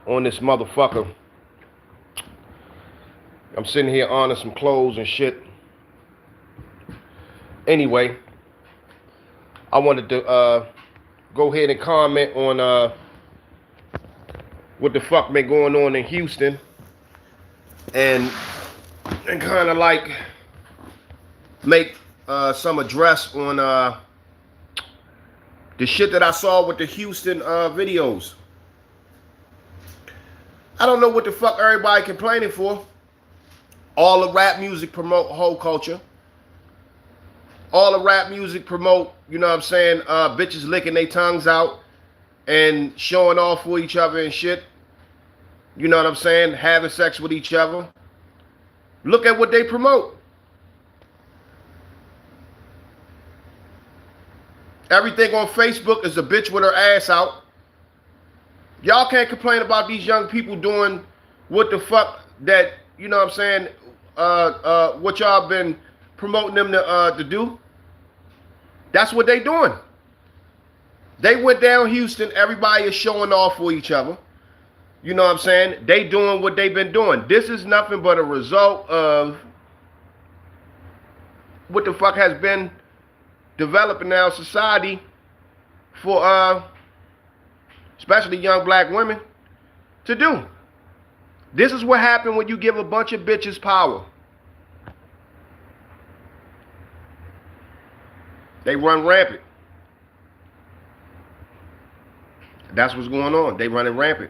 on this motherfucker. I'm sitting here ironing some clothes and shit. Anyway, I wanted to go ahead and comment on what the fuck been going on in Houston, and kind of like make some address on the shit that I saw with the Houston videos. I don't know what the fuck everybody complaining for. All the rap music promote whole culture. All the rap music promote, you know what I'm saying, bitches licking their tongues out and showing off for each other and shit. You know what I'm saying? Having sex with each other. Look at what they promote. Everything on Facebook is a bitch with her ass out. Y'all can't complain about these young people doing what the fuck that, you know what I'm saying, what y'all been promoting them to do. That's what they doing. They went down Houston. Everybody is showing off for each other. You know what I'm saying? They doing what they've been doing. This is nothing but a result of what the fuck has been developing in our society for especially young black women to do. This is what happened when you give a bunch of bitches power. They run rampant. That's what's going on. They running rampant.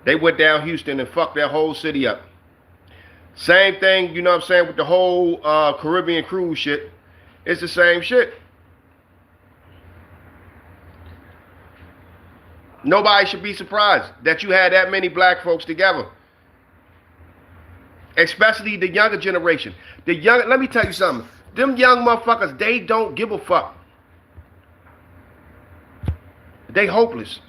They went down Houston and fucked that whole city up. Same thing, you know what I'm saying, with the whole Caribbean cruise shit. It's the same shit. Nobody should be surprised that you had that many black folks together. Especially the younger generation. Let me tell you something. Them young motherfuckers, they don't give a fuck. They hopeless.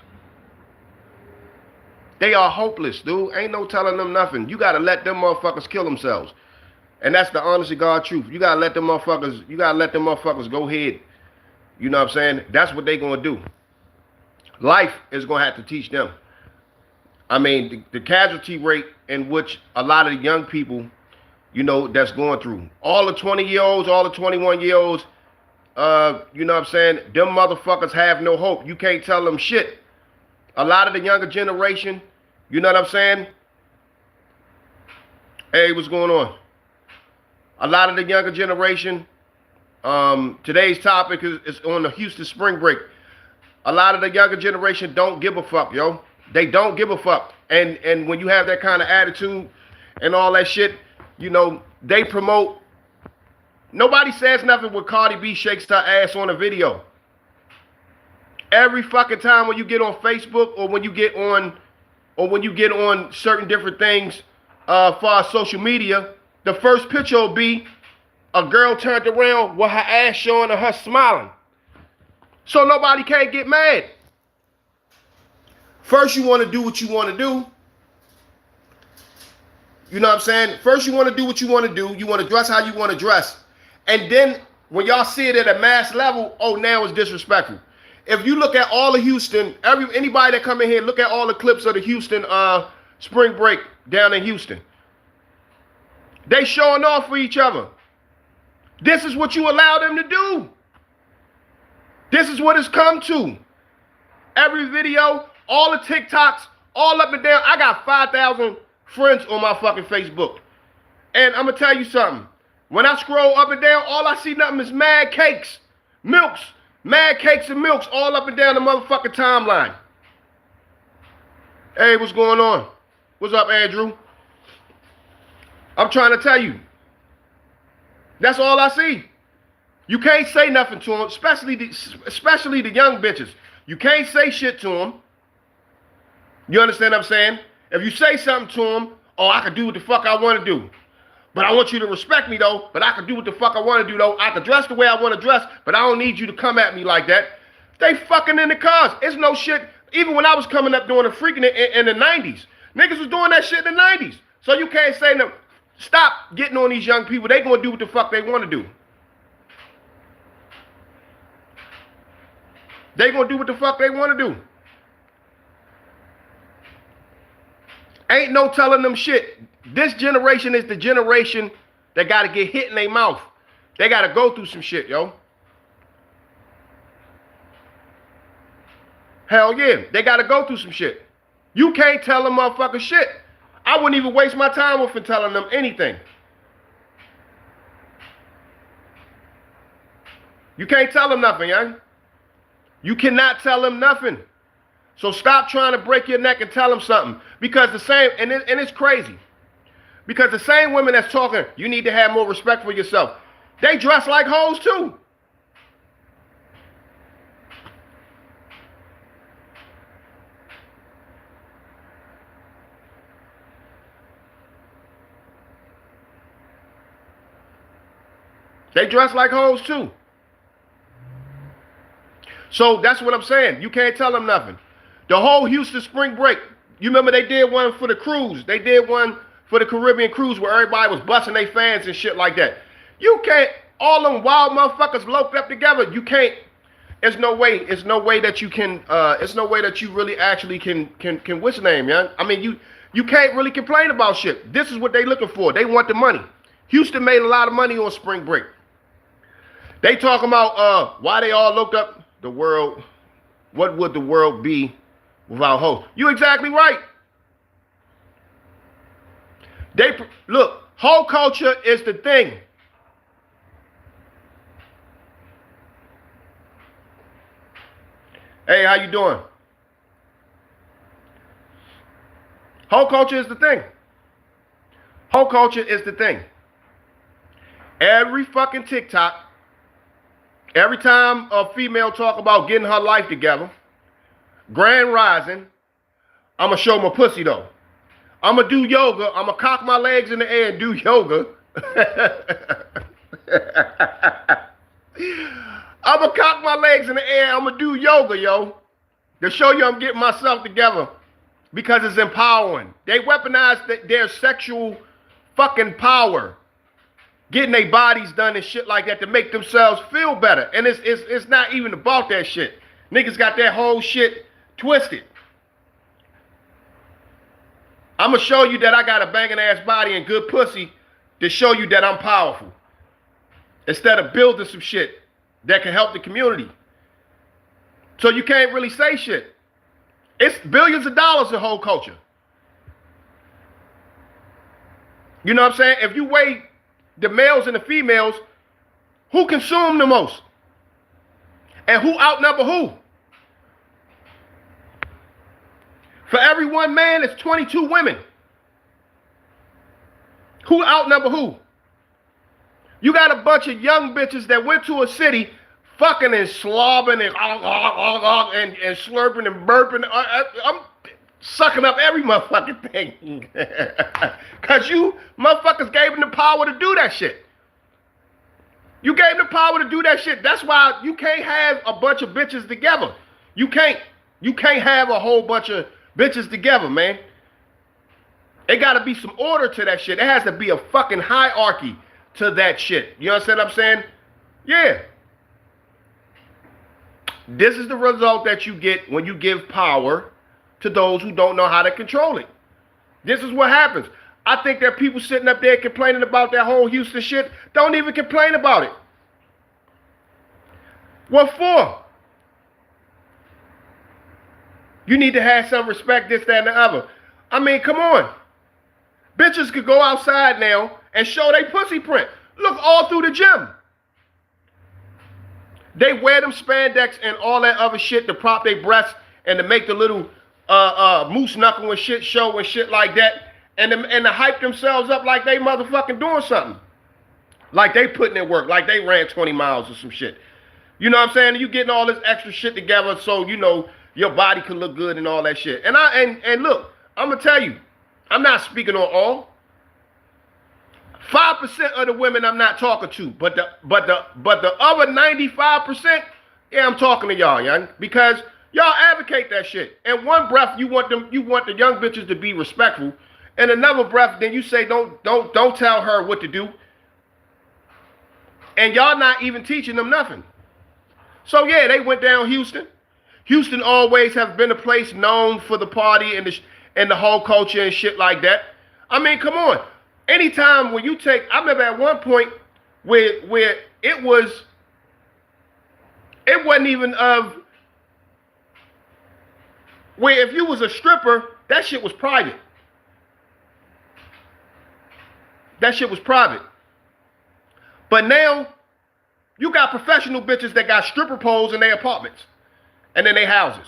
They are hopeless, dude. Ain't no telling them nothing. You gotta let them motherfuckers kill themselves. And that's the honest to God truth. You gotta let them motherfuckers go ahead. You know what I'm saying? That's what they gonna do. Life is gonna have to teach them. I mean, the casualty rate in which a lot of the young people, you know, that's going through. All the 20-year-olds, all the 21-year-olds, you know what I'm saying? Them motherfuckers have no hope. You can't tell them shit. A lot of the younger generation, you know what I'm saying? Hey, what's going on? A lot of the younger generation, today's topic is on the Houston spring break. A lot of the younger generation don't give a fuck, yo. They don't give a fuck. And when you have that kind of attitude and all that shit, you know, they promote. Nobody says nothing when Cardi B shakes her ass on a video. Every fucking time when you get on Facebook or when you get on certain different things for social media, the first picture will be a girl turned around with her ass showing and her smiling. So nobody can't get mad. First you want to do what you want to do. You know what I'm saying? First you want to do what you want to do. You want to dress how you want to dress. And then when y'all see it at a mass level, oh, now it's disrespectful. If you look at all of Houston, anybody that come in here, look at all the clips of the Houston spring break down in Houston. They showing off for each other. This is what you allow them to do. This is what it's come to. Every video, all the TikToks, all up and down. I got 5,000 friends on my fucking Facebook. And I'm going to tell you something. When I scroll up and down, all I see nothing is mad cakes, milks, mad cakes and milks all up and down the motherfucking timeline. Hey, what's going on? What's up, Andrew? I'm trying to tell you. That's all I see. You can't say nothing to them, especially the young bitches. You can't say shit to them. You understand what I'm saying? If you say something to them, oh, I can do what the fuck I want to do. But I want you to respect me, though. But I can do what the fuck I want to do, though. I can dress the way I want to dress, but I don't need you to come at me like that. They fucking in the cars. It's no shit. Even when I was coming up doing the freaking in the 90s, niggas was doing that shit in the 90s. So you can't say no. Stop getting on these young people. They gonna do what the fuck they want to do. They gonna do what the fuck they want to do. Ain't no telling them shit. This generation is the generation that got to get hit in their mouth. They got to go through some shit, yo. Hell yeah, they got to go through some shit. You can't tell them motherfucking shit. I wouldn't even waste my time with telling them anything. You can't tell them nothing, young. You cannot tell them nothing. So stop trying to break your neck and tell them something. Because the same, and it's crazy. Because the same women that's talking, you need to have more respect for yourself. They dress like hoes too. They dress like hoes too. So that's what I'm saying. You can't tell them nothing. The whole Houston spring break, you remember they did one for the cruise. They did one for the Caribbean cruise where everybody was busting their fans and shit like that. You can't, all them wild motherfuckers loped up together. You can't, it's no way that you can, it's no way that you really actually can what's the name, man? I mean, you can't really complain about shit. This is what they looking for. They want the money. Houston made a lot of money on spring break. They talking about why they all looked up the world. What would the world be without hoes? You exactly right. Look, hoe culture is the thing. Hey, how you doing? Hoe culture is the thing. Hoe culture is the thing. Every fucking TikTok, every time a female talk about getting her life together, grand rising, I'ma show my pussy though. I'ma do yoga. I'ma cock my legs in the air and do yoga. I'ma cock my legs in the air. I'ma do yoga, yo, to show you I'm getting myself together because it's empowering. They weaponize their sexual fucking power, getting their bodies done and shit like that to make themselves feel better. And it's not even about that shit. Niggas got that whole shit twisted. I'm going to show you that I got a banging ass body and good pussy to show you that I'm powerful. Instead of building some shit that can help the community. So you can't really say shit. It's billions of dollars in whole culture. You know what I'm saying? If you weigh the males and the females, who consume the most? And who outnumber who? For every one man, it's 22 women. Who outnumber who? You got a bunch of young bitches that went to a city fucking and slobbing and slurping and burping. I'm sucking up every motherfucking thing. Because you motherfuckers gave them the power to do that shit. You gave them the power to do that shit. That's why you can't have a bunch of bitches together. You can't have a whole bunch of bitches together, man. It got to be some order to that shit. It has to be a fucking hierarchy to that shit. You understand what I'm saying? Yeah. This is the result that you get when you give power to those who don't know how to control it. This is what happens. I think that people sitting up there complaining about that whole Houston shit don't even complain about it. What for? You need to have some respect, this, that, and the other. I mean, come on. Bitches could go outside now and show their pussy print. Look all through the gym. They wear them spandex and all that other shit to prop their breasts and to make the little moose knuckle and shit show and shit like that. And to hype themselves up like they motherfucking doing something. Like they putting in work, like they ran 20 miles or some shit. You know what I'm saying? You getting all this extra shit together so, you know, your body can look good and all that shit. And look, I'm gonna tell you, I'm not speaking on all. 5% of the women I'm not talking to, but the other 95%, yeah, I'm talking to y'all, young, because y'all advocate that shit. In one breath, you want the young bitches to be respectful. In another breath, then you say don't tell her what to do. And y'all not even teaching them nothing. So yeah, they went down Houston. Houston always has been a place known for the party and and the whole culture and shit like that. I mean, come on. Anytime when you take, I remember at one point where it wasn't even of where if you was a stripper, that shit was private. That shit was private. But now you got professional bitches that got stripper poles in their apartments and in their houses.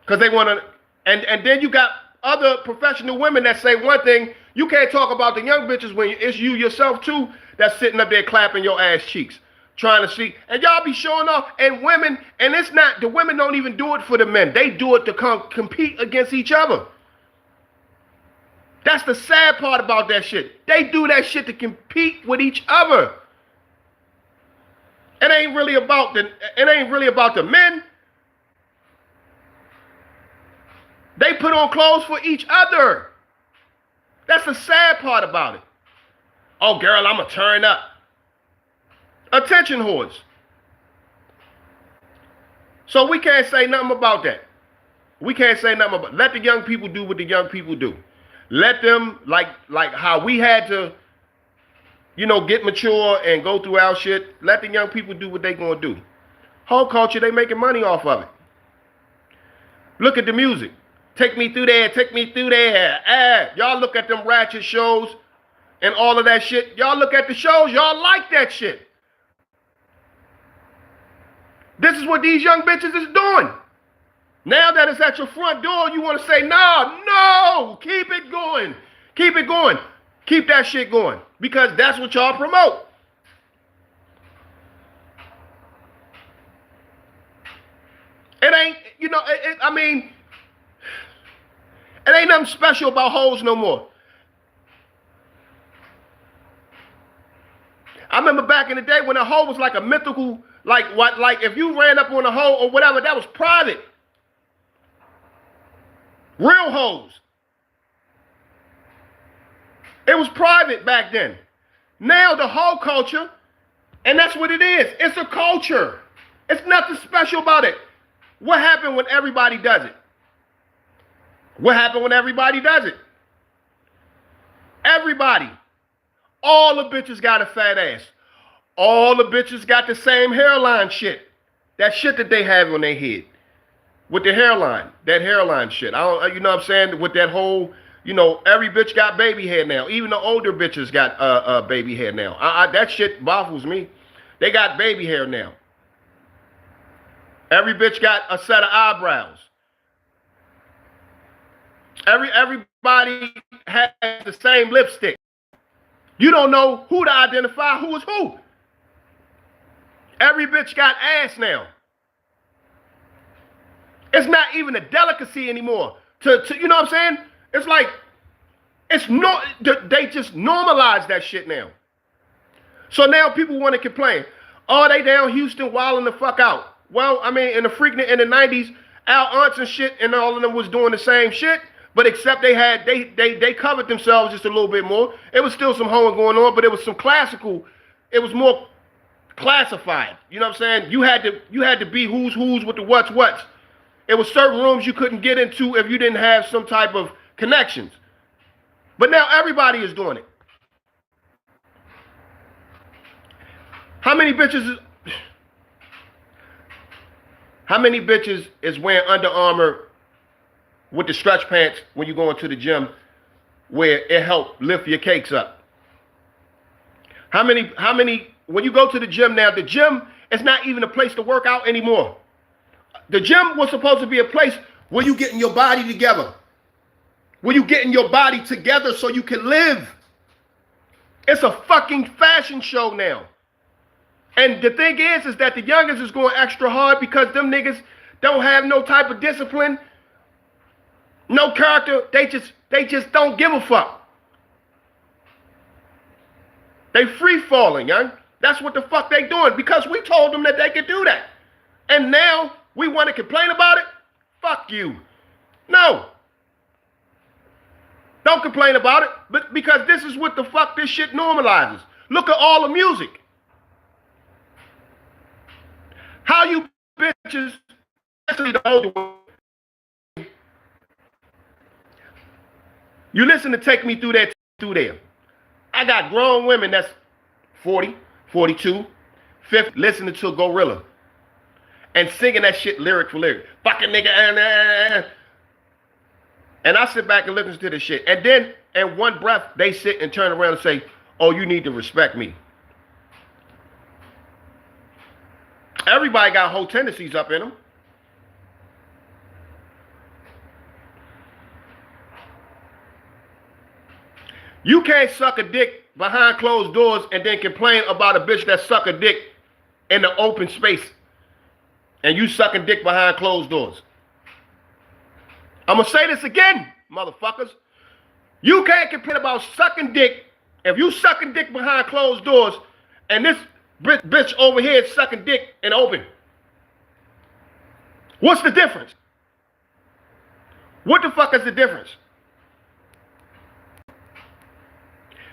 Because they want to, and then you got other professional women that say one thing, you can't talk about the young bitches when it's you yourself too that's sitting up there clapping your ass cheeks, trying to see, and y'all be showing off, and women, and it's not, the women don't even do it for the men. They do it to compete against each other. That's the sad part about that shit. They do that shit to compete with each other. It ain't really about the men. They put on clothes for each other. That's the sad part about it. Oh, girl, I'ma turn up. Attention whores. So we can't say nothing about that. We can't say nothing about it. Let the young people do what the young people do. Let them, like how we had to, get mature and go through our shit. Let the young people do what they gonna do. Whole culture, they making money off of it. Look at the music. Take me through there, take me through there. Y'all look at them ratchet shows and all of that shit. Y'all look at the shows, y'all like that shit. This is what these young bitches is doing. Now that it's at your front door, you want to say, no, keep it going. Keep it going. Keep that shit going. Because that's what y'all promote. It ain't, it ain't nothing special about hoes no more. I remember back in the day when a hoe was like a mythical, like if you ran up on a hoe or whatever, that was private. Real hoes. It was private back then. Now the whole culture, and that's what it is. It's a culture. It's nothing special about it. What happened when everybody does it? What happened when everybody does it? Everybody. All the bitches got a fat ass. All the bitches got the same hairline shit. That shit that they have on their head. With the hairline. That hairline shit. You know what I'm saying? With that whole, every bitch got baby hair now. Even the older bitches got baby hair now. That shit baffles me. They got baby hair now. Every bitch got a set of eyebrows. Everybody has the same lipstick. You don't know who to identify who is who. Every bitch got ass now. It's not even a delicacy anymore. To you know what I'm saying? It's like, they just normalize that shit now. So now people want to complain. Oh, they down Houston wilding the fuck out. Well, I mean, in the 90s, our aunts and shit and all of them was doing the same shit. But except they covered themselves just a little bit more. It was still some hoeing going on, but it was some classical. It was more classified. You know what I'm saying? You had to be who's with the what's. It was certain rooms you couldn't get into if you didn't have some type of connections. But now everybody is doing it. How many bitches is wearing Under Armour with the stretch pants when you go into the gym where it helped lift your cakes up? How many, when you go to the gym now, the gym is not even a place to work out anymore. The gym was supposed to be a place where you getting your body together. Where you getting your body together so you can live. It's a fucking fashion show now. And the thing is that the youngest is going extra hard because them niggas don't have no type of discipline. No character. They just don't give a fuck. They free falling, young. That's what the fuck they doing because we told them that they could do that. And now we want to complain about it? Fuck you. No. Don't complain about it, but because this is what the fuck this shit normalizes. Look at all the music. How you bitches, especially the older ones, You listen to Take Me Through There. I got grown women that's 40, 42, 50 listening to Gorilla and singing that shit lyric for lyric. Fucking nigga. And I sit back and listen to this shit. And then in one breath, they sit and turn around and say, oh, you need to respect me. Everybody got whole tendencies up in them. You can't suck a dick behind closed doors and then complain about a bitch that suck a dick in the open space. And you sucking dick behind closed doors. I'm going to say this again, motherfuckers. You can't complain about sucking dick. If you sucking dick behind closed doors and this bitch over here is sucking dick in the open. What's the difference? What the fuck is the difference?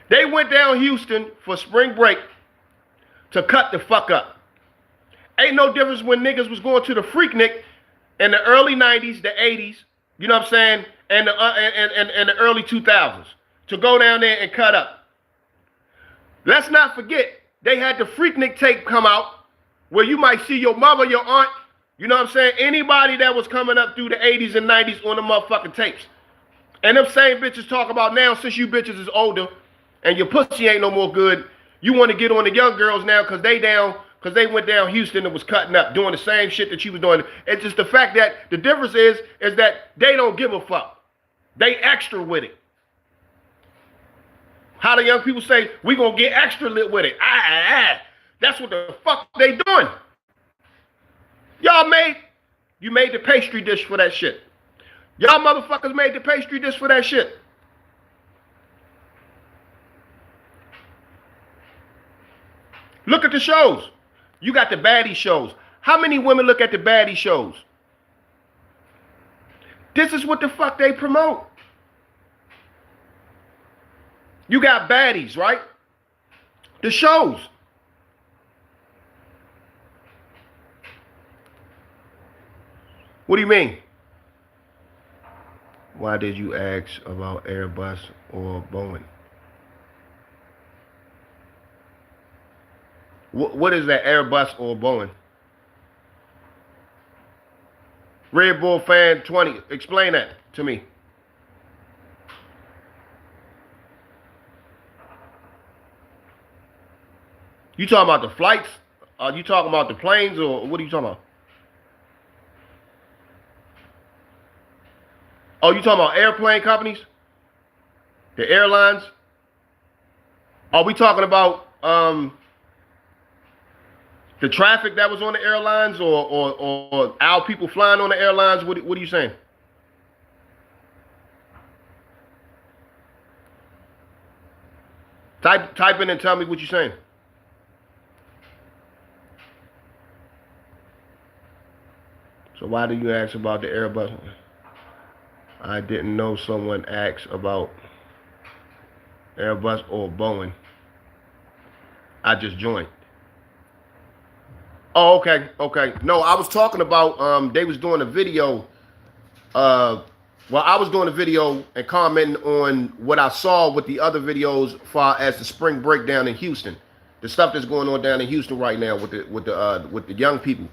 They went down Houston for spring break to cut the fuck up. Ain't no difference when niggas was going to the Freaknik in the early 90s, the 80s, you know what I'm saying, and the early 2000s to go down there and cut up. Let's not forget, they had the Freaknik tape come out where you might see your mother, your aunt, you know what I'm saying, anybody that was coming up through the 80s and 90s on the motherfucking tapes. And them same bitches talk about now, since you bitches is older, and your pussy ain't no more good, you want to get on the young girls now because they went down Houston and was cutting up, doing the same shit that you was doing. It's just the fact that the difference is that they don't give a fuck. They extra with it. How the young people say, we gonna get extra lit with it. That's what the fuck they doing. You made the pastry dish for that shit. Y'all motherfuckers made the pastry dish for that shit. Look at the shows. You got the baddie shows. How many women look at the baddie shows? This is what the fuck they promote. You got baddies, right? The shows. What do you mean? Why did you ask about Airbus or Boeing? What is that, Airbus or Boeing? Red Bull Fan 20, explain that to me. You talking about the flights? Are you talking about the planes, or what are you talking about? Oh, you talking about airplane companies? The airlines? Are we talking about the traffic that was on the airlines, or our people flying on the airlines? What are you saying? Type in and tell me what you're saying. So why do you ask about the Airbus? I didn't know someone asked about Airbus or Boeing. I just joined. Oh, okay. No, I was talking about they was doing a video. I was doing a video and commenting on what I saw with the other videos far as the spring break down in Houston. The stuff that's going on down in Houston right now with the young people.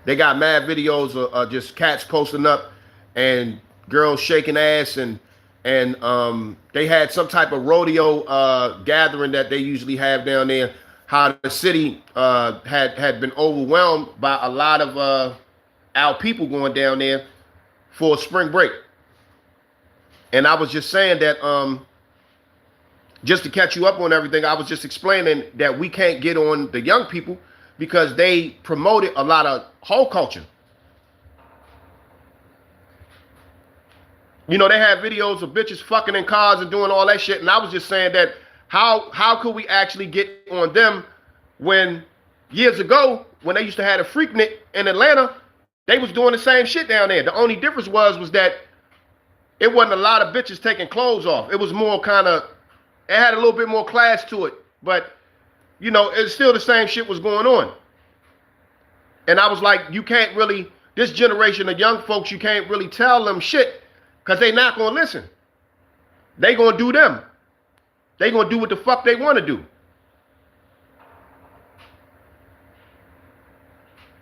They got mad videos of just cats posting up and girls shaking ass, and they had some type of rodeo gathering that they usually have down there. How the city had been overwhelmed by a lot of our people going down there for spring break. And I was just saying that just to catch you up on everything, I was just explaining that we can't get on the young people because they promoted a lot of whole culture. You know, they had videos of bitches fucking in cars and doing all that shit. And I was just saying that how could we actually get on them when years ago, when they used to have a Freaknik in Atlanta, they was doing the same shit down there. The only difference was that it wasn't a lot of bitches taking clothes off. It was more kind of, it had a little bit more class to it. But, you know, it's still the same shit was going on. And I was like, you can't really, this generation of young folks, you can't really tell them shit Because they not going to listen. They going to do them. They going to do what the fuck they want to do.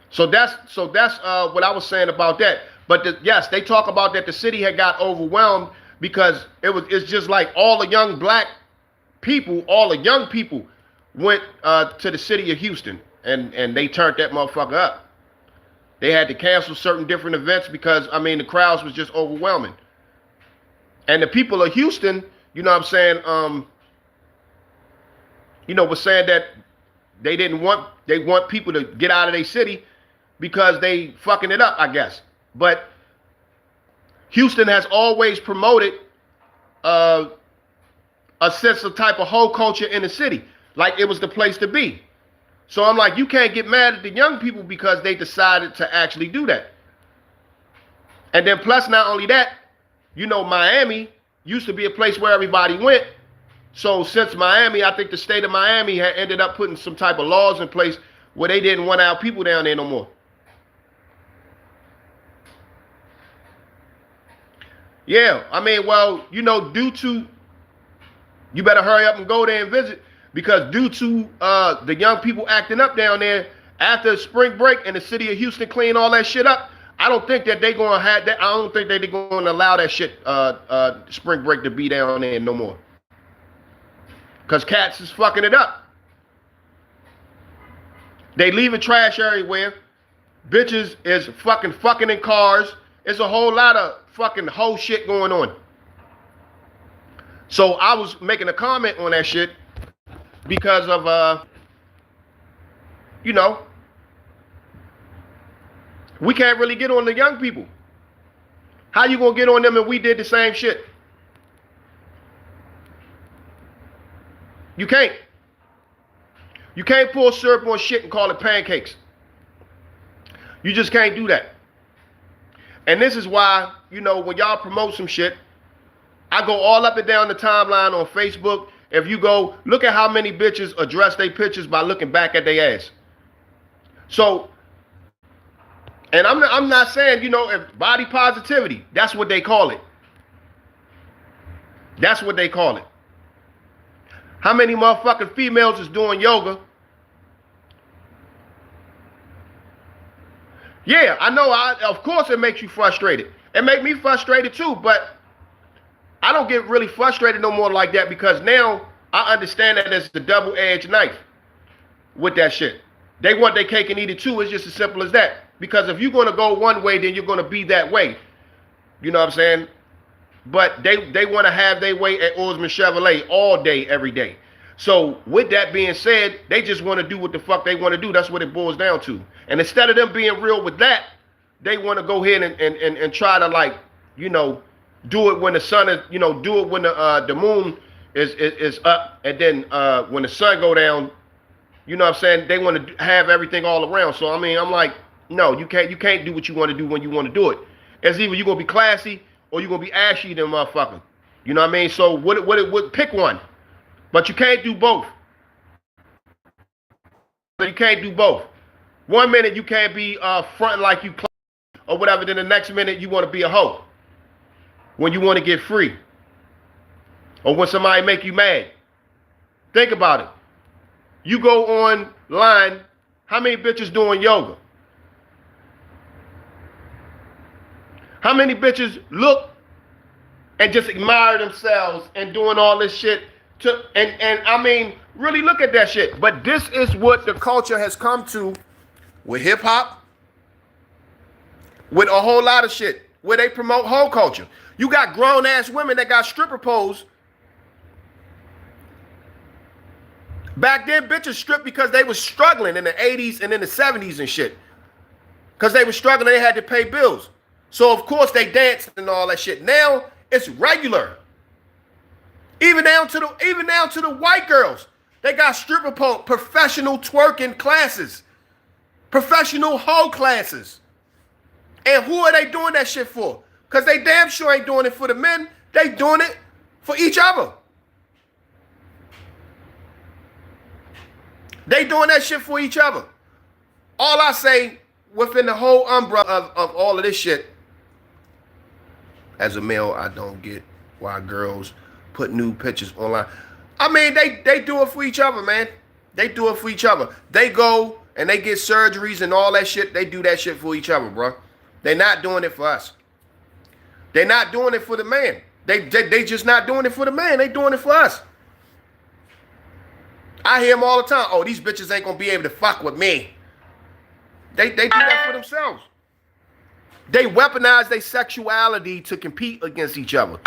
So that's what I was saying about that. But yes, they talk about that the city had got overwhelmed because it's just like all the young black people, all the young people went to the city of Houston and they turned that motherfucker up. They had to cancel certain different events because, I mean, the crowds was just overwhelming. And the people of Houston, you know what I'm saying, was saying that they want people to get out of their city because they fucking it up, I guess. But Houston has always promoted a sense of type of whole culture in the city. Like it was the place to be. So I'm like, you can't get mad at the young people because they decided to actually do that. And then plus not only that, Miami used to be a place where everybody went. So since Miami, I think the state of Miami had ended up putting some type of laws in place where they didn't want our people down there no more. Yeah, I mean, well, due to, you better hurry up and go there and visit. Because due to the young people acting up down there after spring break and the city of Houston clean all that shit up, I don't think that they're going to have that. I don't think they're going to allow that shit spring break to be down there no more. Because cats is fucking it up. They leaving trash everywhere. Bitches is fucking in cars. It's a whole lot of fucking whole shit going on. So I was making a comment on that shit. Because of, we can't really get on the young people. How you gonna get on them if we did the same shit? You can't. You can't pour syrup on shit and call it pancakes. You just can't do that. And this is why, when y'all promote some shit, I go all up and down the timeline on Facebook. If you go, look at how many bitches address their pictures by looking back at their ass. So, and I'm not saying, if body positivity, that's what they call it. That's what they call it. How many motherfucking females is doing yoga? Yeah, I know, of course it makes you frustrated. It make me frustrated too, but I don't get really frustrated no more like that because now I understand that it's the double-edged knife with that shit. They want their cake and eat it too. It's just as simple as that. Because if you're going to go one way, then you're going to be that way. You know what I'm saying? But they want to have their way at Osman Chevrolet all day, every day. So with that being said, they just want to do what the fuck they want to do. That's what it boils down to. And instead of them being real with that, they want to go ahead and try to do it when the sun is, do it when the moon is up, and then when the sun go down, you know what I'm saying, they want to have everything all around. So I mean, I'm like, no, you can't do what you want to do when you want to do it. It's either you're gonna be classy or you're gonna be ashy than motherfucker. You know what I mean? So what pick one. But you can't do both. So you can't do both. 1 minute you can't be fronting like you or whatever, then the next minute you want to be a hoe. When you want to get free. Or when somebody make you mad. Think about it. You go online, how many bitches doing yoga? How many bitches look and just admire themselves and doing all this shit and I mean, really look at that shit. But this is what the culture has come to with hip hop, with a whole lot of shit, where they promote whole culture. You got grown ass women that got stripper poles. Back then, bitches stripped because they was struggling in the 80s and in the 70s and shit. Because they were struggling, they had to pay bills. So of course they danced and all that shit. Now it's regular. Even down to the white girls. They got stripper pole, professional twerking classes. Professional hoe classes. And who are they doing that shit for? Because they damn sure ain't doing it for the men. They doing it for each other. They doing that shit for each other. All I say within the whole umbrella of all of this shit As a male, I don't get why girls put nude pictures online. I mean, they do it for each other, man. They do it for each other. They go and they get surgeries and all that shit. They do that shit for each other, bro. They're not doing it for us. They're not doing it for the man. They just not doing it for the man. They doing it for us. I hear them all the time. Oh, these bitches ain't gonna be able to fuck with me. They do that for themselves. They weaponize their sexuality to compete against each other.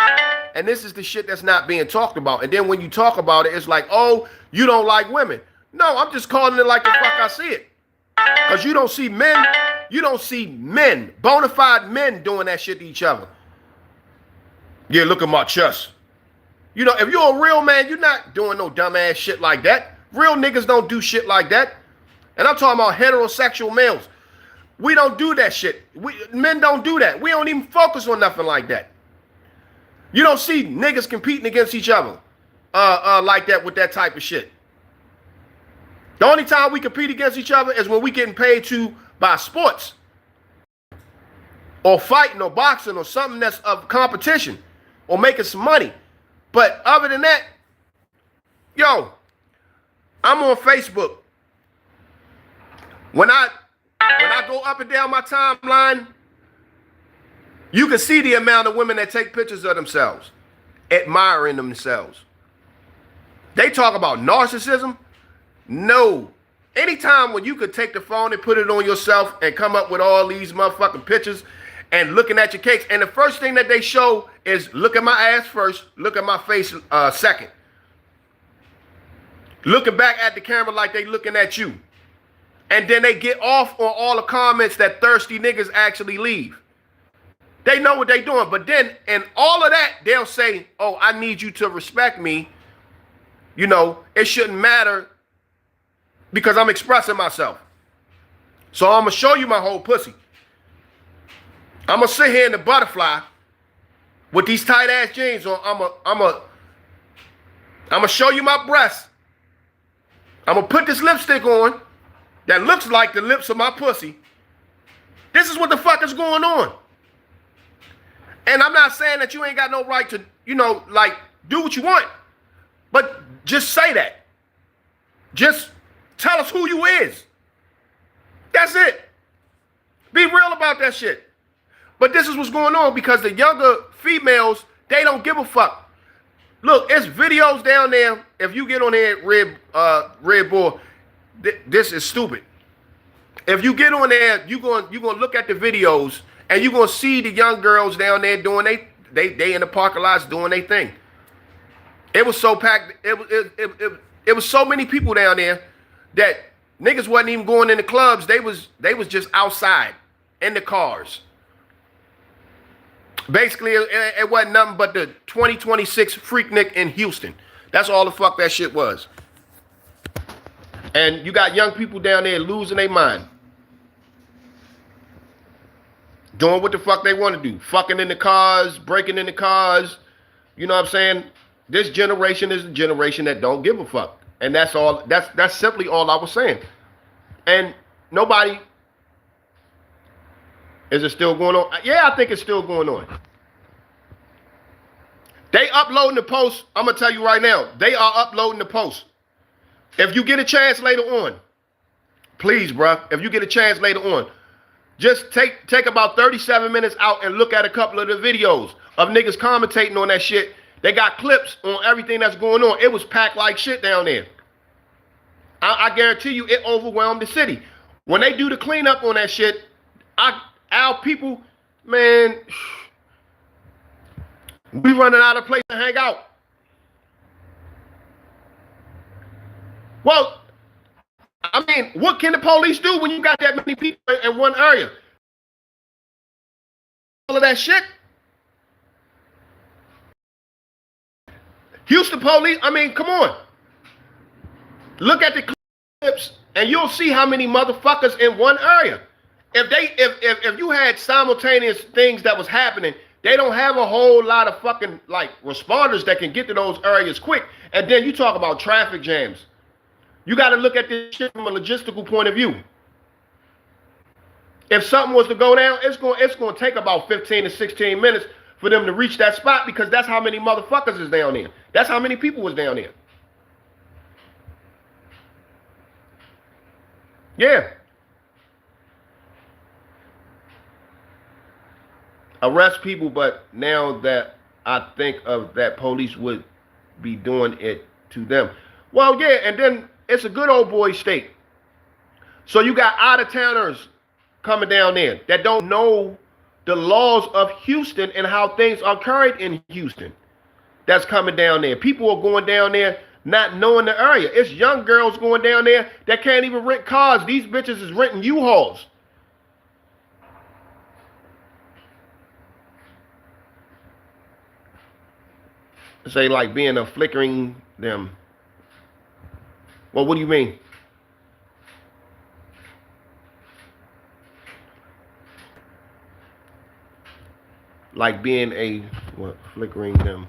And this is the shit that's not being talked about. And then when you talk about it, it's like, oh, you don't like women. No, I'm just calling it like the fuck I see it. Because you don't see men, bona fide men doing that shit to each other. Yeah, look at my chest. You know, if you're a real man, you're not doing no dumbass shit like that. Real niggas don't do shit like that. And I'm talking about heterosexual males. We don't do that shit. Men don't do that. We don't even focus on nothing like that. You don't see niggas competing against each other like that with that type of shit. The only time we compete against each other is when we getting paid to buy sports or fighting or boxing or something that's of competition or making some money. But other than that, yo, I'm on Facebook. When I go up and down my timeline, you can see the amount of women that take pictures of themselves, admiring themselves. They talk about narcissism. No. Anytime when you could take the phone and put it on yourself and come up with all these motherfucking pictures and looking at your cakes, and the first thing that they show is look at my ass first, look at my face second. Looking back at the camera like they looking at you. And then they get off on all the comments that thirsty niggas actually leave. They know what they doing. But then in all of that, they'll say, oh, I need you to respect me. You know, it shouldn't matter because I'm expressing myself. So I'm going to show you my whole pussy. I'm going to sit here in the butterfly with these tight ass jeans on. I'm going to show you my breasts. I'm going to put this lipstick on that looks like the lips of my pussy. This is what the fuck is going on. And I'm not saying that you ain't got no right to, you know, like, do what you want. But just say that. Just tell us who you is. That's it. Be real about that shit. But this is what's going on because the younger females, they don't give a fuck. Look, it's videos down there. If you get on there, Red Bull, this is stupid. If you get on there, you're going to look at the videos and you're going to see the young girls down there doing they in the parking lots doing their thing. It was so packed. It was so many people down there that niggas wasn't even going in the clubs. They was just outside in the cars. Basically, it wasn't nothing but the 2026 Freaknik in Houston. That's all the fuck that shit was. And you got young people down there losing their mind. Doing what the fuck they want to do. Fucking in the cars, breaking in the cars. You know what I'm saying? This generation is a generation that don't give a fuck. And that's all. That's simply all I was saying. And nobody... Is it still going on? Yeah, I think it's still going on. They uploading the post. I'm going to tell you right now. They are uploading the post. If you get a chance later on, please, bruh, if you get a chance later on, just take about 37 minutes out and look at a couple of the videos of niggas commentating on that shit. They got clips on everything that's going on. It was packed like shit down there. I guarantee you it overwhelmed the city. When they do the cleanup on that shit, our people, man, we running out of place to hang out. Well, I mean, what can the police do when you got that many people in one area? All of that shit. Houston police, I mean, come on. Look at the clips and you'll see how many motherfuckers in one area. If you had simultaneous things that was happening, they don't have a whole lot of fucking like responders that can get to those areas quick. And then you talk about traffic jams. You got to look at this shit from a logistical point of view. If something was to go down, it's going to take about 15 to 16 minutes for them to reach that spot, because that's how many motherfuckers is down there. That's how many people was down there. Yeah. Arrest people, but now that I think of that, police would be doing it to them. Well, yeah, and then it's a good old boy state. So you got out-of-towners coming down there that don't know the laws of Houston and how things are carried in Houston. That's coming down there. People are going down there not knowing the area. It's young girls going down there that can't even rent cars. These bitches is renting U-Hauls. Say like being a flickering them. Well, what do you mean? Like being a what? Flickering them.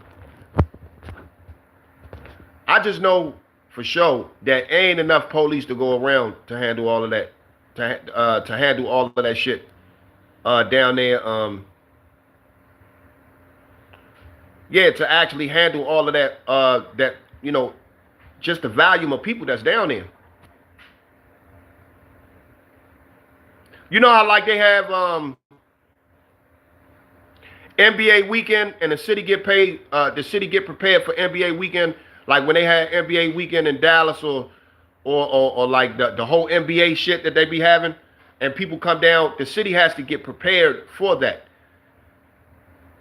I just know for sure that ain't enough police to go around to handle all of that, to handle all of that shit down there. Yeah, to actually handle all of that, that, you know, just the volume of people that's down there. You know how like they have NBA weekend and the city get paid, the city get prepared for NBA weekend, like when they had NBA weekend in Dallas or like the whole NBA shit that they be having, and people come down, the city has to get prepared for that.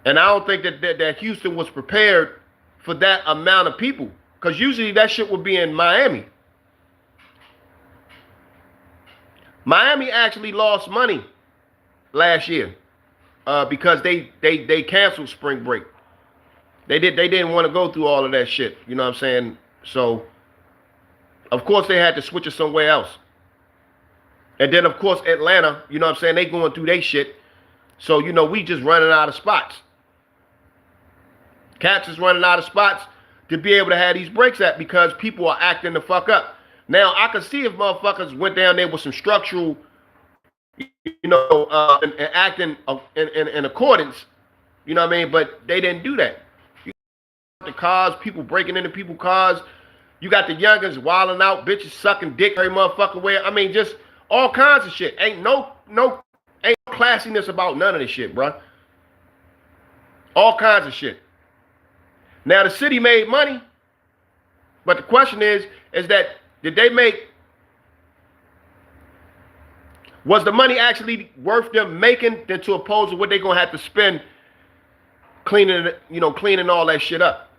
And I don't think that Houston was prepared for that amount of people, because usually that shit would be in Miami. Miami actually lost money last year because they canceled spring break. They didn't want to go through all of that shit. You know what I'm saying? So of course they had to switch it somewhere else. And then of course Atlanta, you know what I'm saying, they going through their shit. So you know we just running out of spots. Cats is running out of spots to be able to have these breaks at, because people are acting the fuck up. Now, I can see if motherfuckers went down there with some structural, you know, and acting in accordance, you know what I mean? But they didn't do that. You got the cars, people breaking into people's cars. You got the youngins wilding out, bitches sucking dick every motherfucking way. I mean, just all kinds of shit. Ain't no classiness about none of this shit, bro. All kinds of shit. Now, the city made money, but the question is that did they make, was the money actually worth them making than to oppose to what they're going to have to spend cleaning, you know, cleaning all that shit up?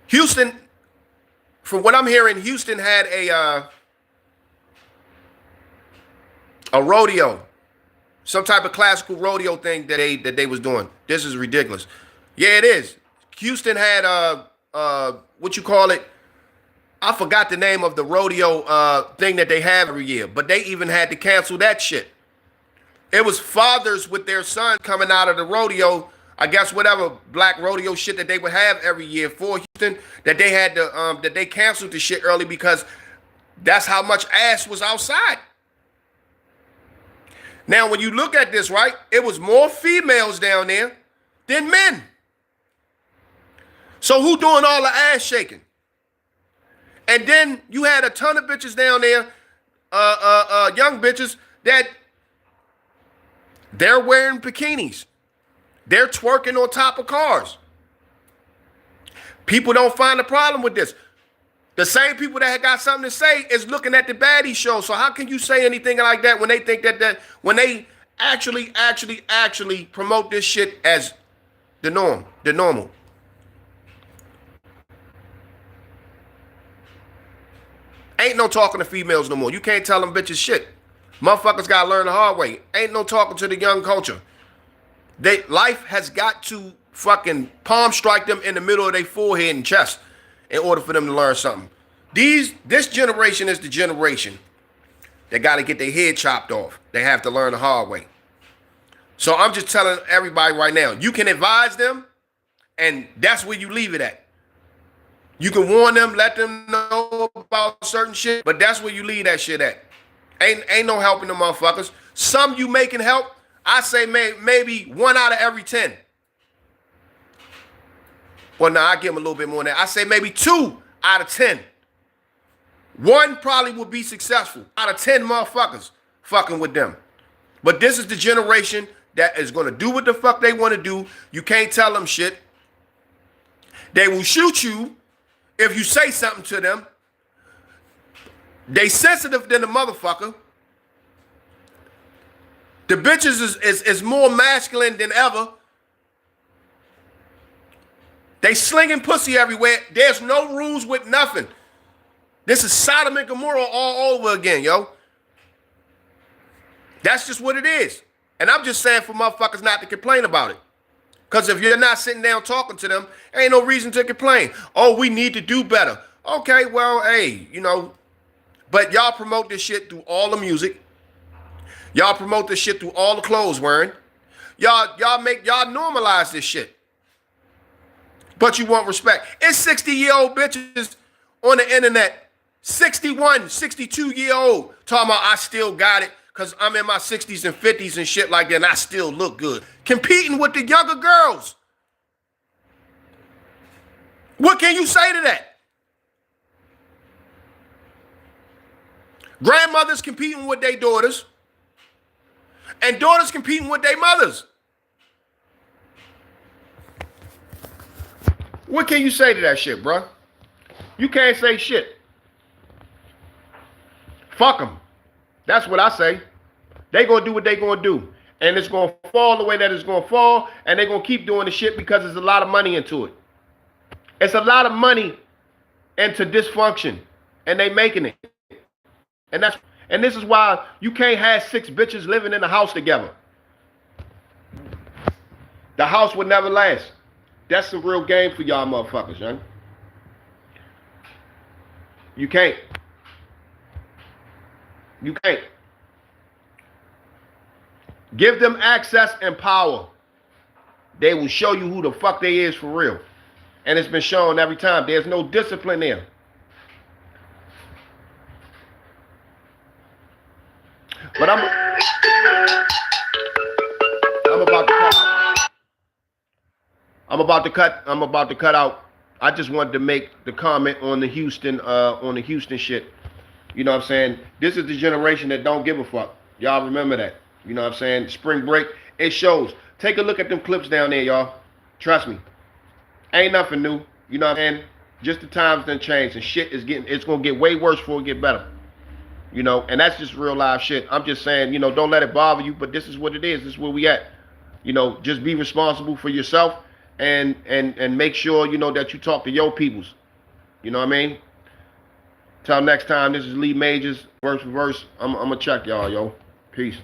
Houston, from what I'm hearing, Houston had a rodeo. Some type of classical rodeo thing that they was doing. This is ridiculous. Yeah, it is. Houston had what you call it? I forgot the name of the rodeo thing that they have every year, but they even had to cancel that shit. It was fathers with their son coming out of the rodeo, I guess whatever black rodeo shit that they would have every year for Houston, that they had to that they canceled the shit early because that's how much ass was outside. Now, when you look at this, right, it was more females down there than men. So who doing all the ass shaking? And then you had a ton of bitches down there, young bitches, that they're wearing bikinis. They're twerking on top of cars. People don't find a problem with this. The same people that got something to say is looking at the baddie show. So how can you say anything like that when they think that when they actually promote this shit as the norm, the normal? Ain't no talking to females no more. You can't tell them bitches shit. Motherfuckers gotta learn the hard way. Ain't no talking to the young culture. Life has got to fucking palm strike them in the middle of their forehead and chest in order for them to learn something. This generation is the generation that got to get their head chopped off. They have to learn the hard way. So I'm just telling everybody right now, you can advise them, and that's where you leave it at. You can warn them, let them know about certain shit, but that's where you leave that shit at. Ain't no helping them motherfuckers. Some you making help, I say maybe 1 out of every 10. Well, no, I give them a little bit more than that. I say maybe 2 out of 10. One probably would be successful out of 10 motherfuckers fucking with them. But this is the generation that is going to do what the fuck they want to do. You can't tell them shit. They will shoot you if you say something to them. They sensitive than a motherfucker. The bitches is more masculine than ever. They slinging pussy everywhere. There's no rules with nothing. This is Sodom and Gomorrah all over again, yo. That's just what it is. And I'm just saying for motherfuckers not to complain about it. Because if you're not sitting down talking to them, ain't no reason to complain. Oh, we need to do better. Okay, well, hey, you know. But y'all promote this shit through all the music. Y'all promote this shit through all the clothes wearing. Y'all normalize this shit. But you want respect. It's 60-year-old bitches on the internet. 61, 62-year-old talking about I still got it because I'm in my 60s and 50s and shit like that and I still look good. Competing with the younger girls. What can you say to that? Grandmothers competing with their daughters and daughters competing with their mothers. What can you say to that shit, bro? You can't say shit. Fuck them. That's what I say. They gonna do what they gonna do. And it's gonna fall the way that it's gonna fall. And they gonna keep doing the shit because there's a lot of money into it. It's a lot of money into dysfunction. And they making it. And this is why you can't have 6 bitches living in a house together. The house would never last. That's the real game for y'all motherfuckers, young. You can't. You can't. Give them access and power. They will show you who the fuck they is for real. And it's been shown every time. There's no discipline there. But I'm about to cut out. I just wanted to make the comment on the Houston shit. You know what I'm saying? This is the generation that don't give a fuck. Y'all remember that. You know what I'm saying? Spring break, it shows. Take a look at them clips down there, y'all. Trust me. Ain't nothing new. You know what I'm saying? Just the times done changed and shit it's gonna get way worse before it get better. You know, and that's just real life shit. I'm just saying, you know, don't let it bother you, but this is what it is. This is where we at. You know, just be responsible for yourself and make sure, you know, that you talk to your peoples. You know what I mean? Till next time, this is Lee Majors, Verse for Verse. I'm gonna check y'all, yo. Peace.